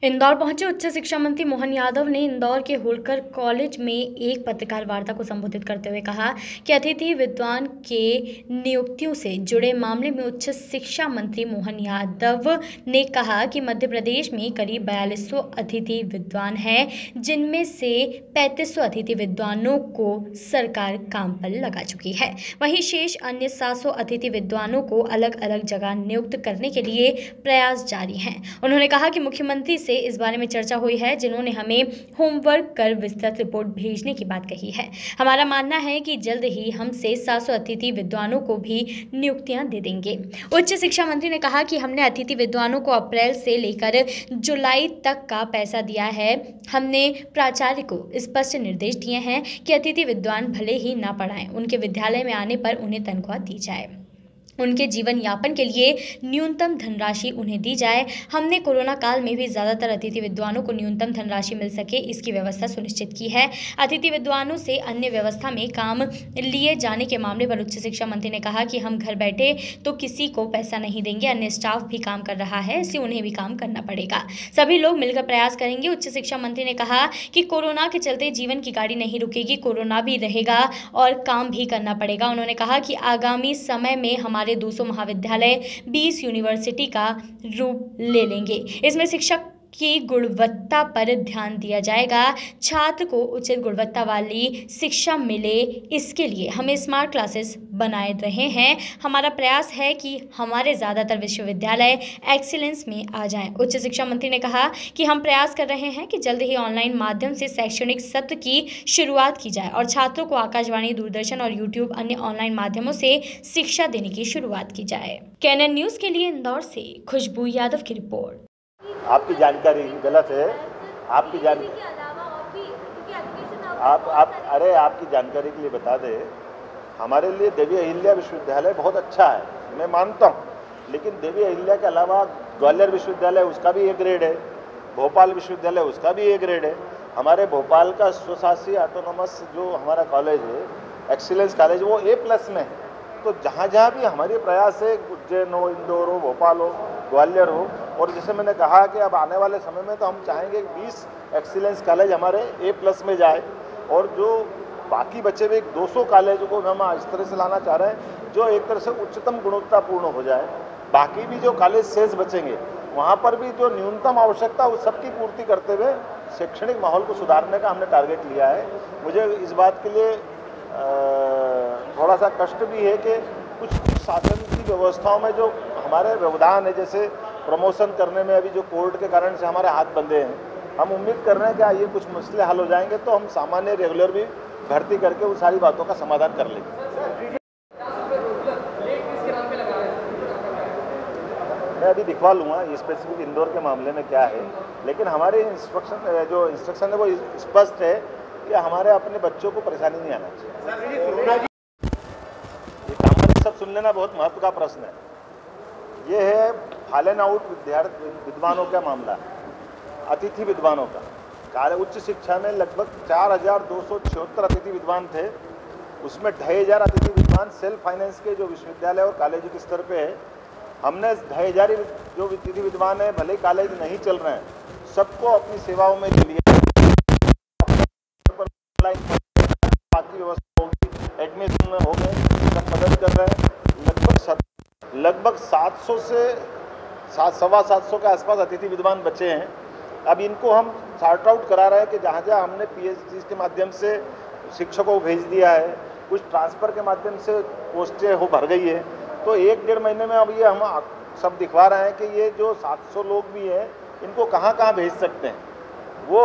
इंदौर पहुंचे उच्च शिक्षा मंत्री मोहन यादव ने इंदौर के होलकर कॉलेज में एक पत्रकार वार्ता को संबोधित करते हुए कहा कि अतिथि विद्वान के नियुक्तियों से जुड़े मामले में उच्च शिक्षा मंत्री मोहन यादव ने कहा कि मध्य प्रदेश में करीब 4200 अतिथि विद्वान हैं, जिनमें से 3500 अतिथि विद्वानों को सरकार काम पर लगा चुकी है। वहीं शेष अन्य 700 अतिथि विद्वानों को अलग अलग जगह नियुक्त करने के लिए प्रयास जारी हैं। उन्होंने कहा कि मुख्यमंत्री से इस बारे में चर्चा हुई है, जिन्होंने हमें होमवर्क कर विस्तृत रिपोर्ट भेजने की बात कही है। हमारा मानना है कि जल्द ही हमसे 700 अतिथि विद्वानों को भी नियुक्तियां दे देंगे। उच्च शिक्षा मंत्री ने कहा कि हमने अतिथि विद्वानों को अप्रैल से लेकर जुलाई तक का पैसा दिया है। हमने प्राचार्य को स्पष्ट निर्देश दिए हैं कि अतिथि विद्वान भले ही ना पढ़ाएं, उनके विद्यालय में आने पर उन्हें तनख्वाह दी जाए, उनके जीवन यापन के लिए न्यूनतम धनराशि उन्हें दी जाए। हमने कोरोना काल में भी ज़्यादातर अतिथि विद्वानों को न्यूनतम धनराशि मिल सके, इसकी व्यवस्था सुनिश्चित की है। अतिथि विद्वानों से अन्य व्यवस्था में काम लिए जाने के मामले पर उच्च शिक्षा मंत्री ने कहा कि हम घर बैठे तो किसी को पैसा नहीं देंगे, अन्य स्टाफ भी काम कर रहा है, इसलिए उन्हें भी काम करना पड़ेगा। सभी लोग मिलकर प्रयास करेंगे। उच्च शिक्षा मंत्री ने कहा कि कोरोना के चलते जीवन की गाड़ी नहीं रुकेगी, कोरोना भी रहेगा और काम भी करना पड़ेगा। उन्होंने कहा कि आगामी समय में हमारे 200 महाविद्यालय 20 यूनिवर्सिटी का रूप ले लेंगे। इसमें शिक्षक की गुणवत्ता पर ध्यान दिया जाएगा। छात्र को उचित गुणवत्ता वाली शिक्षा मिले, इसके लिए हमें स्मार्ट क्लासेस बनाए रहे हैं। हमारा प्रयास है कि हमारे ज़्यादातर विश्वविद्यालय एक्सीलेंस में आ जाएं। उच्च शिक्षा मंत्री ने कहा कि हम प्रयास कर रहे हैं कि जल्द ही ऑनलाइन माध्यम से शैक्षणिक सत्र की शुरुआत की जाए और छात्रों को आकाशवाणी, दूरदर्शन और यूट्यूब अन्य ऑनलाइन माध्यमों से शिक्षा देने की शुरुआत की जाए। कैनन न्यूज़ के लिए इंदौर से खुशबू यादव की रिपोर्ट। आपकी जानकारी गलत है। आपकी जानकारी आपकी जानकारी के लिए बता दें, हमारे लिए देवी अहिल्या विश्वविद्यालय बहुत अच्छा है, मैं मानता हूँ, लेकिन देवी अहिल्या के अलावा ग्वालियर विश्वविद्यालय उसका भी ए ग्रेड है, भोपाल विश्वविद्यालय उसका भी ए ग्रेड है। हमारे भोपाल का स्वशासी ऑटोनोमस जो हमारा कॉलेज है, एक्सीलेंस कॉलेज, वो A+ में है। तो जहाँ जहाँ भी हमारे प्रयास है, उज्जैन हो, इंदौर हो, भोपाल हो, ग्वालियर हो, और जैसे मैंने कहा कि अब आने वाले समय में तो हम चाहेंगे 20 एक्सीलेंस कॉलेज हमारे A+ में जाए, और जो बाकी बचे हुए 200 कॉलेज को हम इस तरह से लाना चाह रहे हैं जो एक तरह से उच्चतम गुणवत्तापूर्ण हो जाए। बाकी भी जो कॉलेज शेष बचेंगे वहाँ पर भी जो न्यूनतम आवश्यकता उस सबकी पूर्ति करते हुए शैक्षणिक माहौल को सुधारने का हमने टारगेट लिया है। मुझे इस बात के लिए थोड़ा सा कष्ट भी है कि कुछ शासन की व्यवस्थाओं में जो हमारे व्यवधान है, जैसे प्रमोशन करने में अभी जो कोर्ट के कारण से हमारे हाथ बंधे हैं, हम उम्मीद कर रहे हैं कि ये कुछ मसले हल हो जाएंगे तो हम सामान्य रेगुलर भी भर्ती करके उन सारी बातों का समाधान कर लेंगे। मैं अभी दिखवा लूँगा ये स्पेसिफिक इंदौर के मामले में क्या है, लेकिन हमारे इंस्ट्रक्शन है वो स्पष्ट है कि हमारे अपने बच्चों को परेशानी नहीं आना चाहिए। ये कॉमन सब सुन लेना बहुत महत्व का प्रश्न है। ये है फॉलन आउट विद्वानों का मामला, अतिथि विद्वानों का। उच्च शिक्षा में लगभग 4276 अतिथि विद्वान थे, उसमें 2500 अतिथि विद्वान सेल्फ फाइनेंस के जो विश्वविद्यालय और कॉलेज के स्तर पे है। हमने 2500 जो अतिथि विद्वान है, भले कॉलेज नहीं चल रहे हैं, सबको अपनी सेवाओं में ले लिया। बाकी व्यवस्था होगी, एडमिशन हो गए, सब मदद कर रहे हैं। लगभग 700 से 750 के आसपास अतिथि विद्वान बचे हैं। अब इनको हम सॉर्ट आउट करा रहे हैं कि जहाँ जहाँ हमने PhD के माध्यम से शिक्षकों को भेज दिया है, कुछ ट्रांसफ़र के माध्यम से पोस्टें हो भर गई है, तो 1-1.5 महीने में अब ये हम सब दिखवा रहे हैं कि ये जो 700 लोग भी हैं इनको कहाँ कहाँ भेज सकते हैं, वो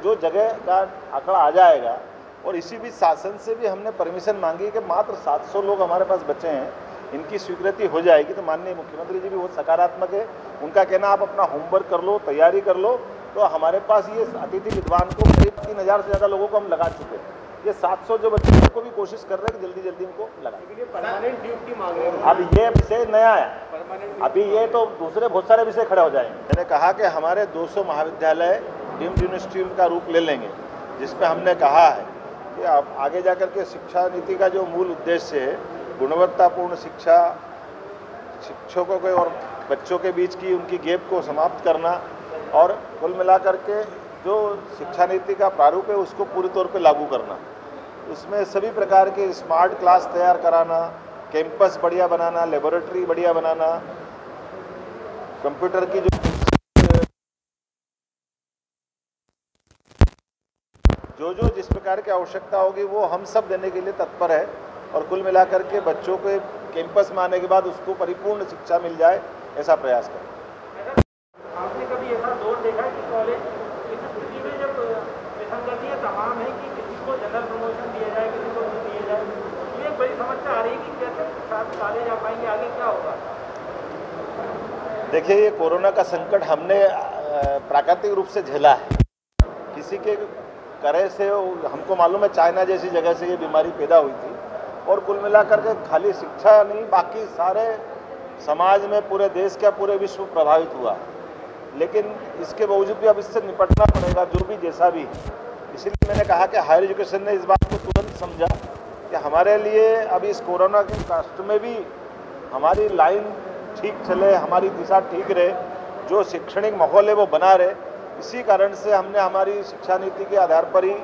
जो जगह का आंकड़ा आ जाएगा। और इसी बीच शासन से भी हमने परमिशन मांगी कि मात्र 700 लोग हमारे पास बचे हैं, इनकी स्वीकृति हो जाएगी तो माननीय मुख्यमंत्री जी भी बहुत सकारात्मक है। उनका कहना आप अपना होमवर्क कर लो, तैयारी कर लो, तो हमारे पास ये अतिथि विद्वान को करीब 3000 से ज़्यादा लोगों को हम लगा चुके हैं। ये 700 जो बच्चे उनको भी कोशिश कर रहे हैं कि जल्दी जल्दी उनको लगाएं। परमानेंट ड्यूटी मांग रहे हैं। अब ये विषय नया है, अभी ये तो दूसरे बहुत सारे विषय खड़े हो जाएंगे। मैंने कहा कि हमारे 200 महाविद्यालय डीम्ड यूनिवर्सिटी का रूप ले लेंगे, जिसमें हमने कहा है कि अब आगे जाकर के शिक्षा नीति का जो मूल उद्देश्य है, गुणवत्तापूर्ण शिक्षा, शिक्षकों के और बच्चों के बीच की उनकी गैप को समाप्त करना, और कुल मिलाकर के जो शिक्षा नीति का प्रारूप है उसको पूरी तौर पे लागू करना। उसमें सभी प्रकार के स्मार्ट क्लास तैयार कराना, कैंपस बढ़िया बनाना, लेबोरेटरी बढ़िया बनाना, कंप्यूटर की जो जिस प्रकार की आवश्यकता होगी वो हम सब देने के लिए तत्पर है। और कुल मिलाकर के बच्चों को कैंपस में आने के बाद उसको परिपूर्ण शिक्षा मिल जाए, ऐसा प्रयास करें। आपने कभी ऐसा दौर देखा कि कॉलेज इस स्थिति में जब विसंगतियां तमाम है कि किसी को जनरल प्रमोशन दिया जाए, किसी को नहीं दिया जाए, ये बड़ी समस्या आ रही है कि कैसे छात्र कॉलेज आ पाएंगे, आगे क्या होगा? देखिए, ये कोरोना का संकट हमने प्राकृतिक रूप से झेला है। किसी के करे से हमको मालूम है चाइना जैसी जगह से ये बीमारी पैदा हुई थी, और कुल मिलाकर के खाली शिक्षा नहीं, बाकी सारे समाज में पूरे देश का पूरे विश्व प्रभावित हुआ। लेकिन इसके बावजूद भी अब इससे निपटना पड़ेगा, जो भी जैसा भी। इसीलिए मैंने कहा कि हायर एजुकेशन ने इस बात को तुरंत समझा कि हमारे लिए अभी इस कोरोना के कास्ट में भी हमारी लाइन ठीक चले, हमारी दिशा ठीक रहे, जो शैक्षणिक माहौल है वो बना रहे। इसी कारण से हमने हमारी शिक्षा नीति के आधार पर ही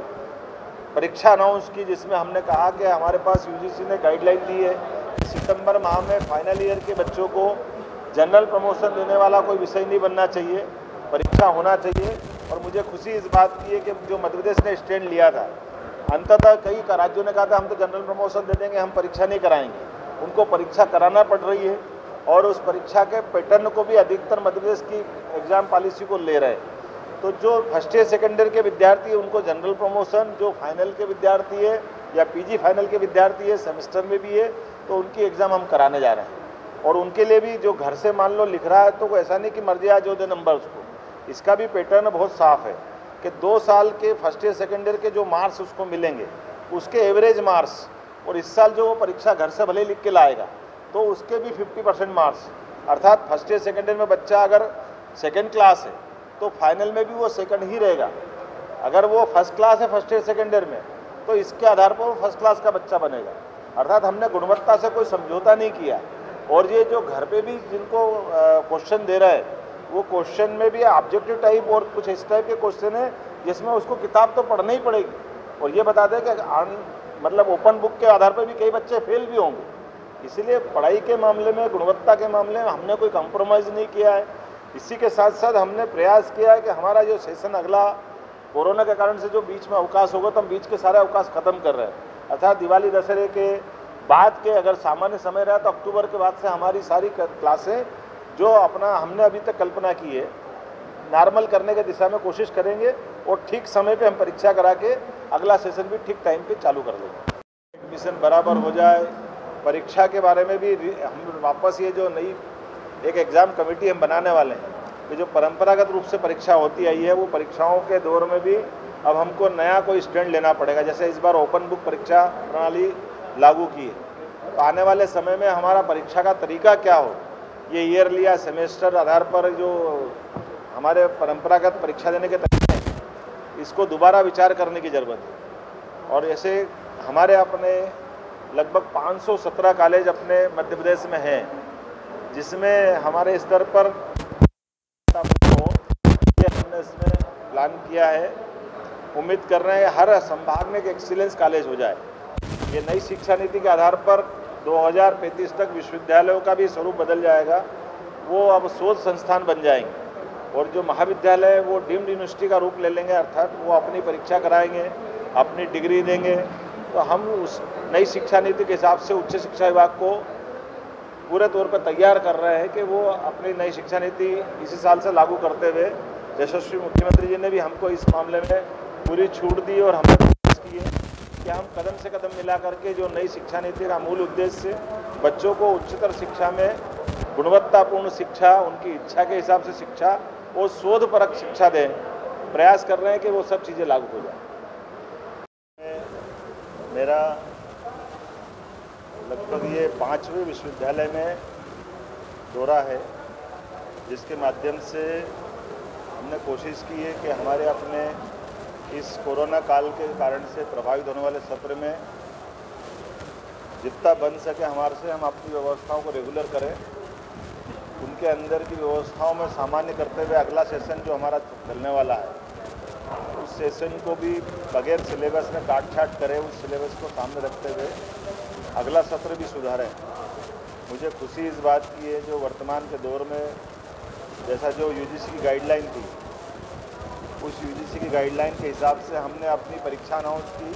परीक्षा अनाउंस की, जिसमें हमने कहा कि हमारे पास यूजीसी ने गाइडलाइन दी है कि सितंबर माह में फाइनल ईयर के बच्चों को जनरल प्रमोशन देने वाला कोई विषय नहीं बनना चाहिए, परीक्षा होना चाहिए। और मुझे खुशी इस बात की है कि जो मध्य प्रदेश ने स्टैंड लिया था, अंततः कई राज्यों ने कहा था हम तो जनरल प्रमोशन दे देंगे, हम परीक्षा नहीं कराएंगे। उनको परीक्षा कराना पड़ रही है, और उस परीक्षा के पैटर्न को भी अधिकतर मध्य प्रदेश की एग्जाम पॉलिसी को ले रहे हैं। तो जो फर्स्ट ईयर सेकेंड ईयर के विद्यार्थी हैं उनको जनरल प्रमोशन, जो फाइनल के विद्यार्थी है या पीजी फाइनल के विद्यार्थी है, सेमेस्टर में भी है, तो उनकी एग्ज़ाम हम कराने जा रहे हैं। और उनके लिए भी जो घर से मान लो लिख रहा है, तो ऐसा नहीं कि मर्जी आ जो दे नंबर उसको, इसका भी पैटर्न बहुत साफ है कि 2 साल के फर्स्ट ईयर सेकेंड ईयर के जो मार्क्स उसको मिलेंगे, उसके एवरेज मार्क्स, और इस साल जो वो परीक्षा घर से भले लिख के लाएगा तो उसके भी 50% मार्क्स, अर्थात फर्स्ट ईयर सेकेंड ईयर में बच्चा अगर सेकेंड क्लास है तो फाइनल में भी वो सेकंड ही रहेगा। अगर वो फर्स्ट क्लास है फर्स्ट ईयर सेकेंड ईयर में, तो इसके आधार पर वो फर्स्ट क्लास का बच्चा बनेगा। अर्थात हमने गुणवत्ता से कोई समझौता नहीं किया। और ये जो घर पे भी जिनको क्वेश्चन दे रहा है, वो क्वेश्चन में भी ऑब्जेक्टिव टाइप और कुछ इस टाइप के क्वेश्चन है जिसमें उसको किताब तो पढ़ना ही पड़ेगी। और ये बता दें कि मतलब ओपन बुक के आधार पर भी कई बच्चे फेल भी होंगे। इसलिए पढ़ाई के मामले में, गुणवत्ता के मामले में हमने कोई कॉम्प्रोमाइज़ नहीं किया है। इसी के साथ साथ हमने प्रयास किया है कि हमारा जो सेशन अगला कोरोना के कारण से जो बीच में अवकाश होगा, तो हम बीच के सारे अवकाश खत्म कर रहे हैं। अर्थात दिवाली दशहरे के बाद के अगर सामान्य समय रहा तो अक्टूबर के बाद से हमारी सारी क्लासें जो अपना हमने अभी तक कल्पना की है नॉर्मल करने की दिशा में कोशिश करेंगे, और ठीक समय पे हम परीक्षा करा के अगला सेशन भी ठीक टाइम पे चालू कर देंगे। एडमिशन बराबर हो जाए। परीक्षा के बारे में भी हम वापस ये जो नई एक एग्ज़ाम कमेटी हम बनाने वाले हैं कि जो परंपरागत रूप से परीक्षा होती आई है, वो परीक्षाओं के दौर में भी अब हमको नया कोई स्टैंड लेना पड़ेगा। जैसे इस बार ओपन बुक परीक्षा प्रणाली लागू की है, तो आने वाले समय में हमारा परीक्षा का तरीका क्या हो, ये ईयरली या सेमेस्टर आधार पर जो हमारे परंपरागत परीक्षा देने के तरीके हैं, इसको दोबारा विचार करने की ज़रूरत है। और ऐसे हमारे अपने लगभग 517 कॉलेज अपने मध्य प्रदेश में हैं, जिसमें हमारे स्तर पर हमने इसमें प्लान किया है। उम्मीद कर रहे हैं हर संभाग में एक एक्सीलेंस कॉलेज हो जाए। ये नई शिक्षा नीति के आधार पर 2035 तक विश्वविद्यालयों का भी स्वरूप बदल जाएगा। वो अब शोध संस्थान बन जाएंगे, और जो महाविद्यालय है वो डीम्ड यूनिवर्सिटी का रूप ले लेंगे, अर्थात वो अपनी परीक्षा कराएंगे, अपनी डिग्री देंगे। तो हम उस नई शिक्षा नीति के हिसाब से उच्च शिक्षा विभाग को पूरे तौर पर तैयार कर रहे हैं कि वो अपनी नई शिक्षा नीति इसी साल से लागू करते हुए, यशस्वी मुख्यमंत्री जी ने भी हमको इस मामले में पूरी छूट दी, और हमने कोशिश की है कि हम कदम से कदम मिला करके जो नई शिक्षा नीति का मूल उद्देश्य बच्चों को उच्चतर शिक्षा में गुणवत्तापूर्ण शिक्षा, उनकी इच्छा के हिसाब से शिक्षा और शोधपरक शिक्षा दें, प्रयास कर रहे हैं कि वो सब चीज़ें लागू हो जाए। मेरा लगभग ये 5वें विश्वविद्यालय में दौरा है, जिसके माध्यम से हमने कोशिश की है कि हमारे अपने इस कोरोना काल के कारण से प्रभावित होने वाले सत्र में जितना बन सके हमारे से हम अपनी व्यवस्थाओं को रेगुलर करें। उनके अंदर की व्यवस्थाओं में सामान्य करते हुए अगला सेशन जो हमारा चलने वाला है, उस सेशन को भी बगैर सिलेबस में काट छाट करे, उस सिलेबस को सामने रखते हुए अगला सत्र भी सुधारें। मुझे खुशी इस बात की है जो वर्तमान के दौर में जैसा जो यूजीसी की गाइडलाइन थी, उस यूजीसी की गाइडलाइन के हिसाब से हमने अपनी परीक्षा अनाउंस की।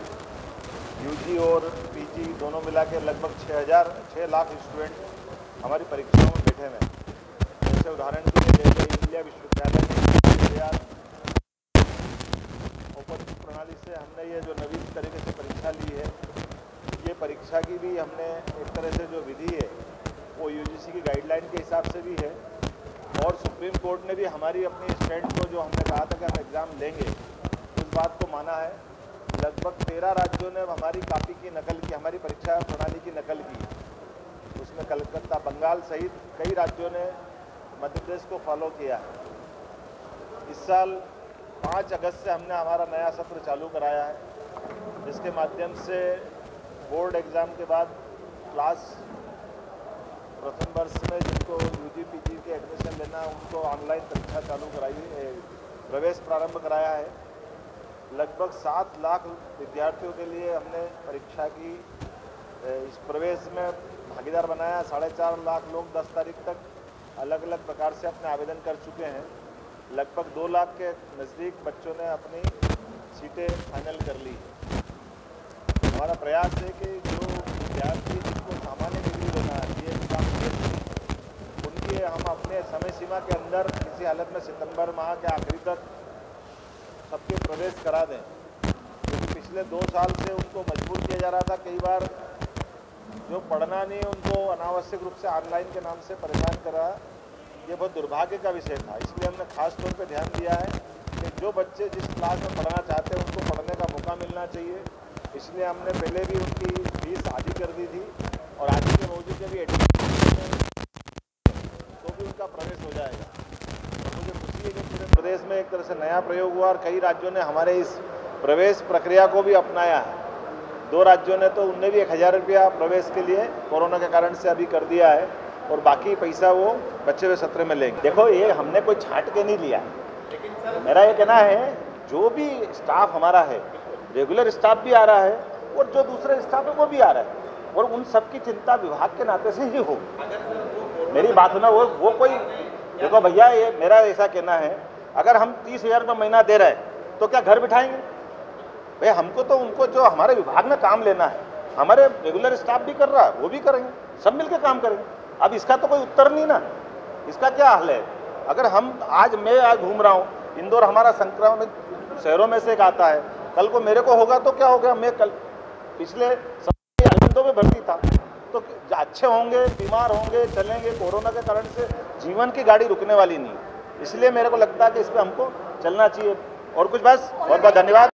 यूजी और पीजी दोनों मिला के लगभग 6 लाख स्टूडेंट हमारी परीक्षाओं में बैठे हुए हैं। जैसे उदाहरण के लिए देवी अहिल्या विश्वविद्यालय में औपचारिक प्रणाली से हमने ये जो नवीन तरीके से परीक्षा ली है, ये परीक्षा की भी हमने एक तरह से जो विधि है वो यूजीसी की गाइडलाइन के हिसाब से भी है, और सुप्रीम कोर्ट ने भी हमारी अपनी स्टैंड को जो हमने कहा था कि हम एग्ज़ाम लेंगे, उस बात को माना है। लगभग 13 राज्यों ने हमारी कॉपी की नकल की, हमारी परीक्षा प्रणाली की नकल की। उसमें कलकत्ता, बंगाल सहित कई राज्यों ने मध्य प्रदेश को फॉलो किया है। इस साल 5 अगस्त से हमने हमारा नया सत्र चालू कराया है, जिसके माध्यम से बोर्ड एग्ज़ाम के बाद क्लास प्रथम वर्ष में जिनको यूजी पीजी के एडमिशन लेना है उनको ऑनलाइन परीक्षा चालू कराई है, प्रवेश प्रारंभ कराया है। लगभग 7 लाख विद्यार्थियों के लिए हमने परीक्षा की इस प्रवेश में भागीदार बनाया। 4.5 लाख लोग 10 तारीख तक अलग अलग प्रकार से अपने आवेदन कर चुके हैं। लगभग 2 लाख के नज़दीक बच्चों ने अपनी सीटें फाइनल कर ली। हमारा प्रयास है कि जो विद्यार्थी जिनको सामान्य डिग्री लेना है, ये एग्जाम उनके हम अपने समय सीमा के अंदर किसी हालत में सितंबर माह के आखिरी तक सबके प्रवेश करा दें, क्योंकि पिछले 2 साल से उनको मजबूर किया जा रहा था। कई बार जो पढ़ना नहीं उनको अनावश्यक रूप से ऑनलाइन के नाम से परेशान करा, ये बहुत दुर्भाग्य का विषय था। इसलिए हमने खास तौर पे ध्यान दिया है कि जो बच्चे जिस क्लास में पढ़ना चाहते हैं उनको पढ़ने का मौका मिलना चाहिए। इसलिए हमने पहले भी उनकी फीस आधी कर दी थी, और आधी के बावजूद जब एडमिशन तो भी उनका प्रवेश हो जाएगा। और मुझे खुशी है कि पूरे प्रदेश में एक तरह से नया प्रयोग हुआ और कई राज्यों ने हमारे इस प्रवेश प्रक्रिया को भी अपनाया है। 2 राज्यों ने तो उनने भी 1000 रुपया प्रवेश के लिए कोरोना के कारण से अभी कर दिया है, और बाकी पैसा वो बचे हुए सत्र में लेंगे। देखो, ये हमने कोई छांट के नहीं लिया। मेरा ये कहना है जो भी स्टाफ हमारा है, रेगुलर स्टाफ भी आ रहा है और जो दूसरे स्टाफ है वो भी आ रहा है, और उन सब की चिंता विभाग के नाते से ही हो। मेरी बात सुना, वो कोई देखो भैया, ये मेरा ऐसा कहना है, अगर हम 30,000 रुपये महीना दे रहे हैं तो क्या घर बिठाएंगे भैया? हमको तो उनको जो हमारे विभाग में काम लेना है, हमारे रेगुलर स्टाफ भी कर रहा है, वो भी करेंगे, सब मिलकर काम करेंगे। अब इसका तो कोई उत्तर नहीं ना, इसका क्या हल है? अगर हम मैं आज घूम रहा हूँ, इंदौर हमारा संक्रमित शहरों में से एक आता है, कल को मेरे को होगा तो क्या हो गया? मैं कल पिछले अरविंदों में भर्ती था, तो अच्छे होंगे, बीमार होंगे, चलेंगे। कोरोना के कारण से जीवन की गाड़ी रुकने वाली नहीं, इसलिए मेरे को लगता है कि इस पर हमको चलना चाहिए। और कुछ बस, बहुत बहुत धन्यवाद।